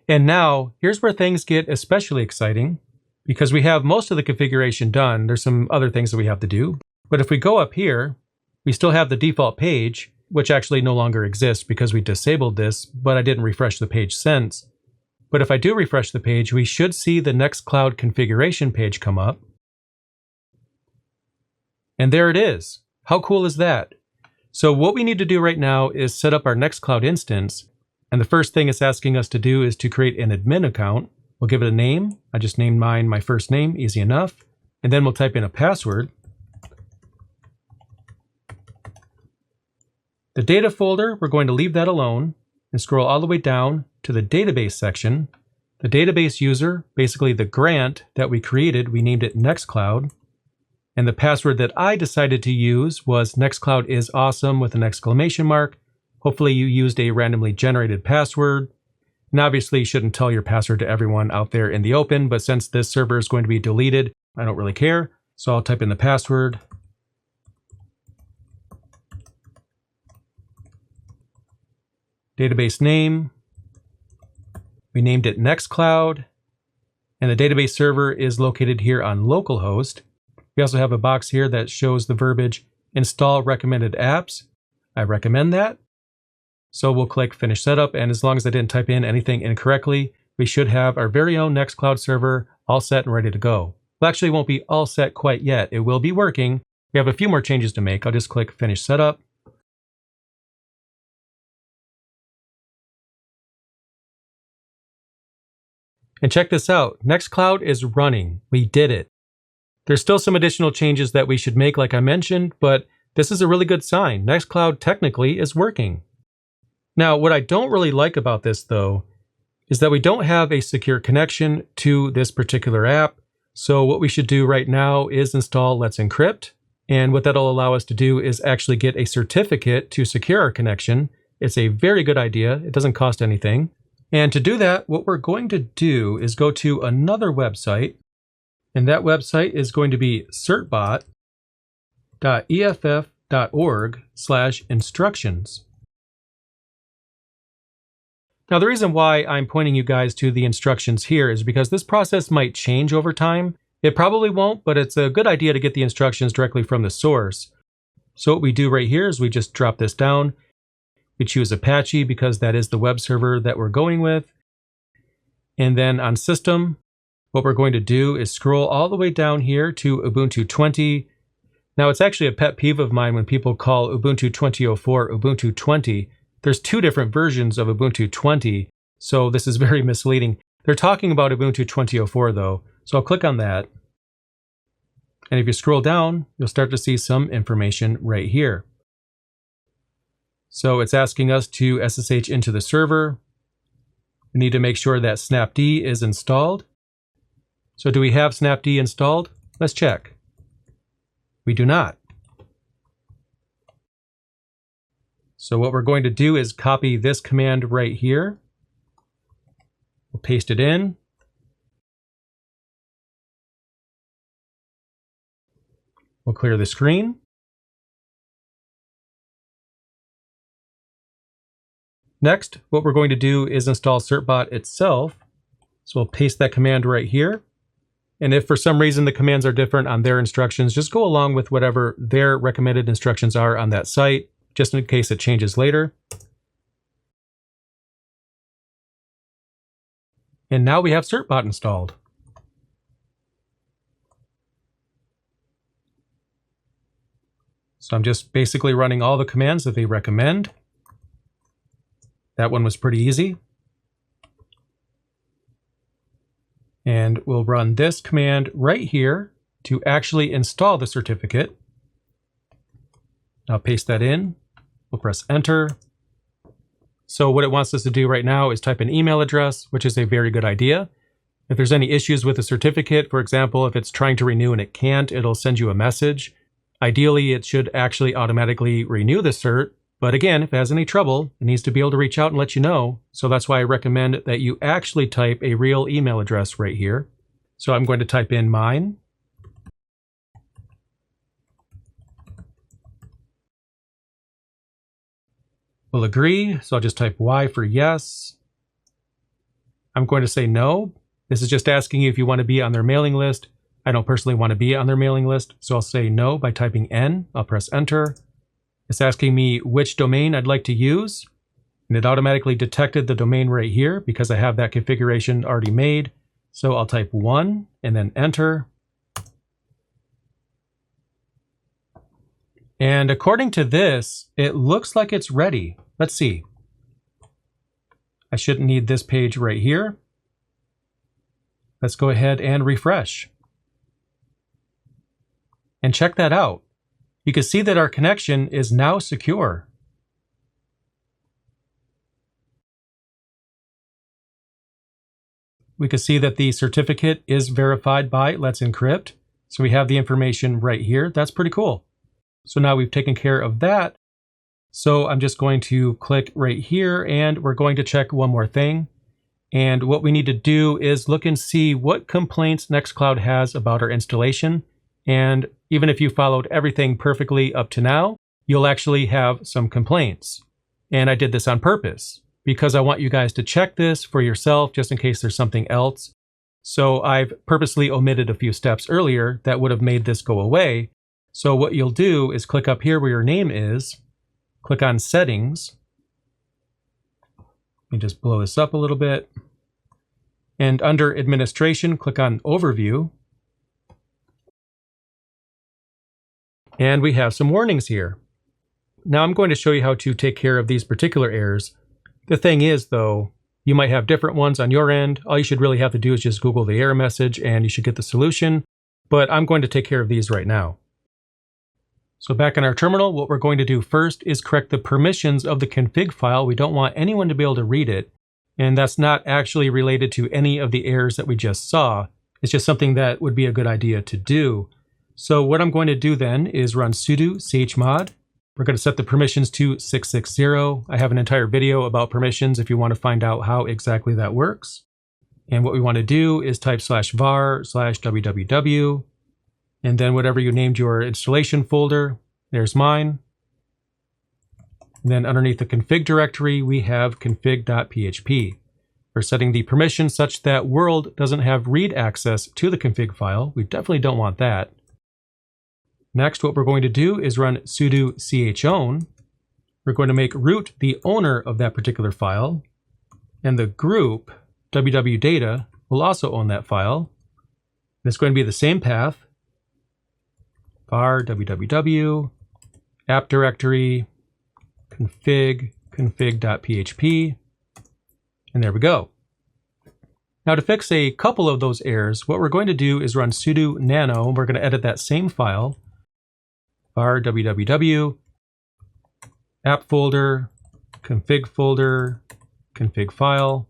And now, here's where things get especially exciting, because we have most of the configuration done. There's some other things that we have to do. But if we go up here, we still have the default page, which actually no longer exists because we disabled this, but I didn't refresh the page since. But if I do refresh the page, we should see the NextCloud configuration page come up. And there it is. How cool is that? So what we need to do right now is set up our NextCloud instance. And the first thing it's asking us to do is to create an admin account. We'll give it a name. I just named mine my first name, easy enough. And then we'll type in a password. The data folder, we're going to leave that alone and scroll all the way down to the database section. The database user, basically the grant that we created, we named it NextCloud. And the password that I decided to use was NextCloud is awesome with an exclamation mark. Hopefully you used a randomly generated password. And obviously you shouldn't tell your password to everyone out there in the open, but since this server is going to be deleted, I don't really care. So I'll type in the password. Database name. We named it NextCloud. And the database server is located here on localhost. We also have a box here that shows the verbiage, install recommended apps. I recommend that. So we'll click Finish Setup, and as long as I didn't type in anything incorrectly, we should have our very own NextCloud server all set and ready to go. Well, actually, it won't be all set quite yet. It will be working. We have a few more changes to make. I'll just click Finish Setup. And check this out. NextCloud is running. We did it. There's still some additional changes that we should make, like I mentioned, but this is a really good sign. NextCloud technically is working. Now, what I don't really like about this, though, is that we don't have a secure connection to this particular app. So what we should do right now is install Let's Encrypt. And what that'll allow us to do is actually get a certificate to secure our connection. It's a very good idea. It doesn't cost anything. And to do that, what we're going to do is go to another website. And that website is going to be certbot.eff.org/instructions. Now, the reason why I'm pointing you guys to the instructions here is because this process might change over time. It probably won't, but it's a good idea to get the instructions directly from the source. So what we do right here is we just drop this down. We choose Apache because that is the web server that we're going with. And then on System, what we're going to do is scroll all the way down here to Ubuntu 20. Now, it's actually a pet peeve of mine when people call Ubuntu 20.04 Ubuntu 20. There's two different versions of Ubuntu 20, so this is very misleading. They're talking about Ubuntu 20.04 though, so I'll click on that. And if you scroll down, you'll start to see some information right here. So it's asking us to SSH into the server. We need to make sure that snapd is installed. So do we have snapd installed? Let's check. We do not. So what we're going to do is copy this command right here. We'll paste it in. We'll clear the screen. Next, what we're going to do is install certbot itself. So we'll paste that command right here. And if for some reason the commands are different on their instructions, just go along with whatever their recommended instructions are on that site, just in case it changes later. And now we have certbot installed. So I'm just basically running all the commands that they recommend. That one was pretty easy. And we'll run this command right here to actually install the certificate. I'll paste that in. We'll press enter. So what it wants us to do right now is type an email address, which is a very good idea. If there's any issues with the certificate, for example, if it's trying to renew and it can't, it'll send you a message. Ideally, it should actually automatically renew the cert. But again, if it has any trouble, it needs to be able to reach out and let you know. So that's why I recommend that you actually type a real email address right here. So I'm going to type in mine. We'll agree. So I'll just type Y for yes. I'm going to say no. This is just asking you if you want to be on their mailing list. I don't personally want to be on their mailing list. So I'll say no by typing N. I'll press enter. It's asking me which domain I'd like to use, and it automatically detected the domain right here because I have that configuration already made. So I'll type 1 and then enter. And according to this, it looks like it's ready. Let's see. I shouldn't need this page right here. Let's go ahead and refresh. And check that out. You can see that our connection is now secure. We can see that the certificate is verified by Let's Encrypt. So we have the information right here. That's pretty cool. So now we've taken care of that. So I'm just going to click right here and we're going to check one more thing. And what we need to do is look and see what complaints NextCloud has about our installation. And even if you followed everything perfectly up to now, you'll actually have some complaints. And I did this on purpose because I want you guys to check this for yourself just in case there's something else. So I've purposely omitted a few steps earlier that would have made this go away. So what you'll do is click up here where your name is, click on Settings. Let me just blow this up a little bit. And under Administration, click on Overview. And we have some warnings here. Now I'm going to show you how to take care of these particular errors. The thing is, though, you might have different ones on your end. All you should really have to do is just Google the error message and you should get the solution. But I'm going to take care of these right now. So back in our terminal, what we're going to do first is correct the permissions of the config file. We don't want anyone to be able to read it. And that's not actually related to any of the errors that we just saw. It's just something that would be a good idea to do. So what I'm going to do then is run sudo chmod. We're going to set the permissions to 660. I have an entire video about permissions if you want to find out how exactly that works. And what we want to do is type /var/www. And then whatever you named your installation folder, there's mine. And then underneath the config directory, we have config.php. We're setting the permission such that world doesn't have read access to the config file. We definitely don't want that. Next, what we're going to do is run sudo chown. We're going to make root the owner of that particular file. And the group, www-data, will also own that file. And it's going to be the same path. var www, app directory, config, config.php, and there we go. Now to fix a couple of those errors, what we're going to do is run sudo nano. We're going to edit that same file, var www, app folder, config file,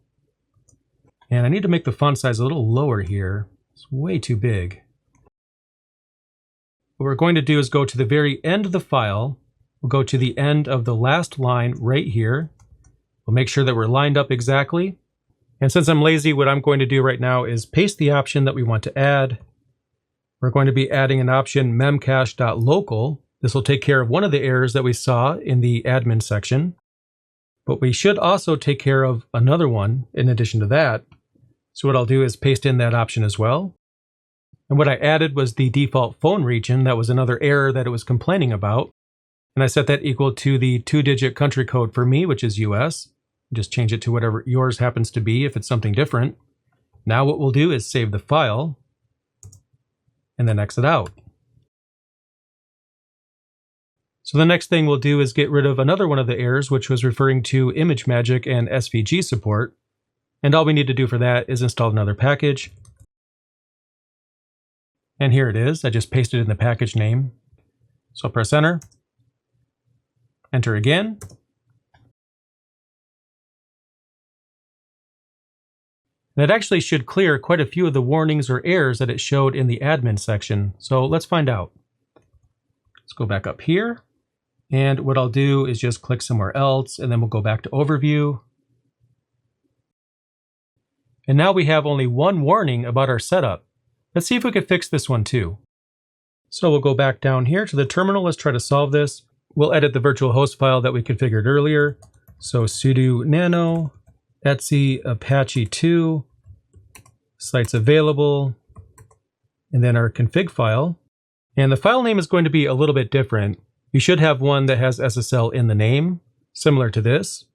and I need to make the font size a little lower here. It's way too big. What we're going to do is go to the very end of the file. We'll go to the end of the last line right here. We'll make sure that we're lined up exactly. And since I'm lazy, what I'm going to do right now is paste the option that we want to add. We're going to be adding an option memcache.local. This will take care of one of the errors that we saw in the admin section. But we should also take care of another one in addition to that. So what I'll do is paste in that option as well. And what I added was the default phone region. That was another error that it was complaining about. And I set that equal to the 2-digit country code for me, which is US. Just change it to whatever yours happens to be if it's something different. Now what we'll do is save the file and then exit out. So the next thing we'll do is get rid of another one of the errors, which was referring to ImageMagick and SVG support. And all we need to do for that is install another package. And here it is. I just pasted in the package name. So press enter. Enter again. That actually should clear quite a few of the warnings or errors that it showed in the admin section. So let's find out. Let's go back up here. And what I'll do is just click somewhere else, and then we'll go back to overview. And now we have only one warning about our setup. Let's see if we can fix this one too. So we'll go back down here to the terminal. Let's try to solve this. We'll edit the virtual host file that we configured earlier. So sudo nano etc apache 2 sites available, and then our config file. And the file name is going to be a little bit different. You should have one that has SSL in the name, similar to this.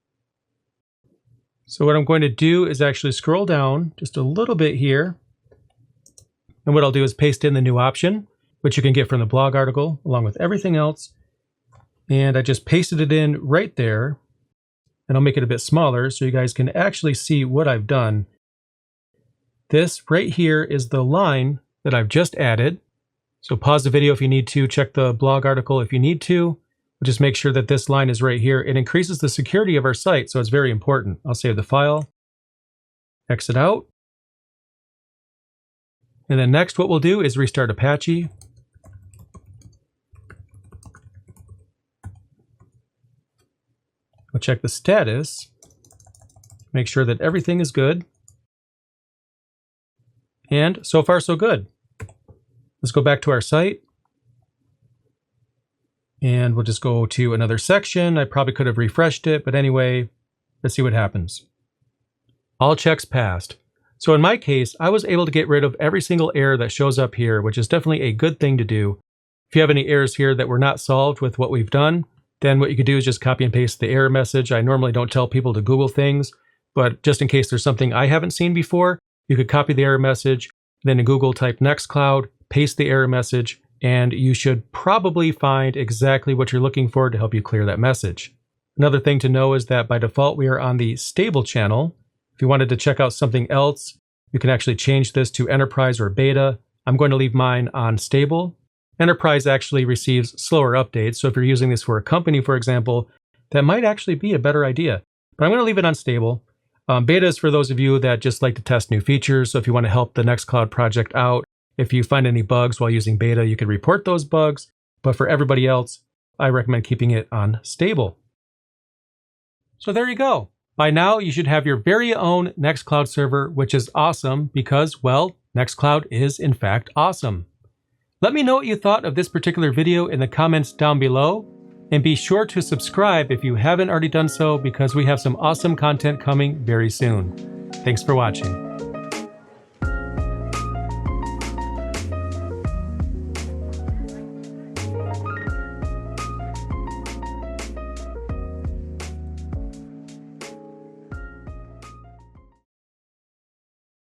So what I'm going to do is actually scroll down just a little bit here. And what I'll do is paste in the new option, which you can get from the blog article, along with everything else. And I just pasted it in right there. And I'll make it a bit smaller so you guys can actually see what I've done. This right here is the line that I've just added. So pause the video if you need to, check the blog article if you need to. Just make sure that this line is right here. It increases the security of our site, so it's very important. I'll save the file, exit out. And then next what we'll do is restart Apache. We'll check the status, make sure that everything is good. And so far so good. Let's go back to our site. And we'll just go to another section. I probably could have refreshed it, but anyway, let's see what happens. All checks passed. So in my case, I was able to get rid of every single error that shows up here, which is definitely a good thing to do. If you have any errors here that were not solved with what we've done, then what you could do is just copy and paste the error message. I normally don't tell people to Google things, but just in case there's something I haven't seen before, you could copy the error message, then in Google type NextCloud, paste the error message, and you should probably find exactly what you're looking for to help you clear that message. Another thing to know is that by default, we are on the stable channel. If you wanted to check out something else, you can actually change this to enterprise or beta. I'm going to leave mine on stable. Enterprise actually receives slower updates, so if you're using this for a company, for example, that might actually be a better idea. But I'm going to leave it on stable. Beta is for those of you that just like to test new features, so if you want to help the NextCloud project out, if you find any bugs while using beta, you can report those bugs. But for everybody else, I recommend keeping it on stable. So there you go. By now, you should have your very own NextCloud server, which is awesome because, well, NextCloud is in fact awesome. Let me know what you thought of this particular video in the comments down below, and be sure to subscribe if you haven't already done so because we have some awesome content coming very soon. Thanks for watching.